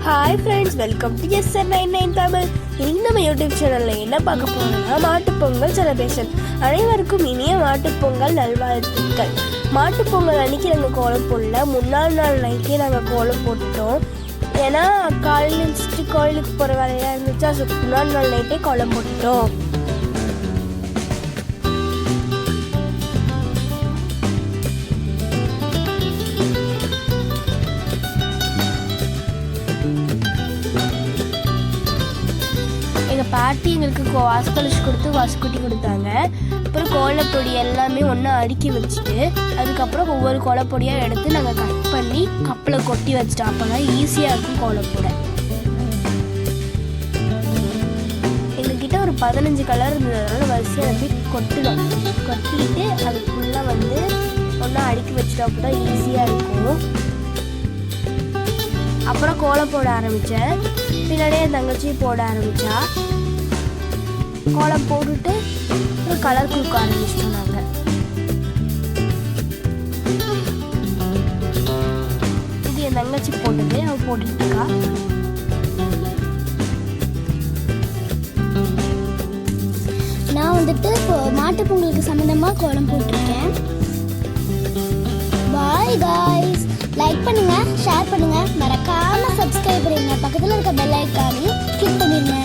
Hi friends, welcome to SN99 Tamil. இன்னைக்கு நம்ம YouTube சேனலில் என்ன பார்க்க போகிறோம்னா மாட்டுப்பொங்கல் செலிப்ரேஷன். அனைவருக்கும் இனிய மாட்டுப்பொங்கல் நல்வாழ்த்துக்கள். மாட்டுப்பொங்கல் அன்றைக்கி நாங்கள் கோலம் போடல, முன்னாள் நாள் நைட்டே நாங்கள் கோலம் போட்டோம். ஏன்னா காலையில் எழுந்திரிச்சிட்டு கோயிலுக்கு போகிற வேலையாக இருந்துச்சு. அது முன்னாள் நாள் நைட்டே கோலம் போட்டுட்டோம். எங்கள் பாட்டி எங்களுக்கு வாசப்பளிச்சு கொடுத்து வாசக்குட்டி கொடுத்தாங்க. அப்புறம் கோலப்பொடி எல்லாமே ஒன்றா அடுக்கி வச்சுட்டு அதுக்கப்புறம் ஒவ்வொரு கோலப்பொடியாக எடுத்து நாங்கள் கட் பண்ணி கப்பில் கொட்டி வச்சிட்டோம். அப்போ தான் ஈஸியாக இருக்கும் கோலப்போட. எங்ககிட்ட ஒரு 15 கலர் இருந்ததுனால வரிசையாக வந்து கொட்டிடும். கொட்டிட்டு அது ஃபுல்லாக வந்து ஒன்றா அடுக்கி வச்சிட்டோம். அப்போ தான் ஈஸியாக இருக்கும். அப்புறம் கோலம் போட ஆரம்பித்தேன். பின்னாடியே தங்கச்சி போட ஆரம்பித்தா. கோலம் போட்டுட்டு ஒரு கலர் கொடுக்க ஆரம்பிச்சிட்டோம் நாங்கள். இது என் தங்கச்சி போட்டது, அவள் போட்டுட்டு இருக்கா. நான் வந்துட்டு மாட்டுப் பொங்கலுக்கு சம்மந்தமாக கோலம் போட்டிருக்கேன். பாய் காய்ஸ், லைக் பண்ணுங்க, ஷேர் பண்ணுங்க, மறக்காம சப்ஸ்கிரைப் பண்ணுங்க, பக்கத்தில் இருக்க பெல் ஐக்கானையும் கிளிக் பண்ணிடுங்க.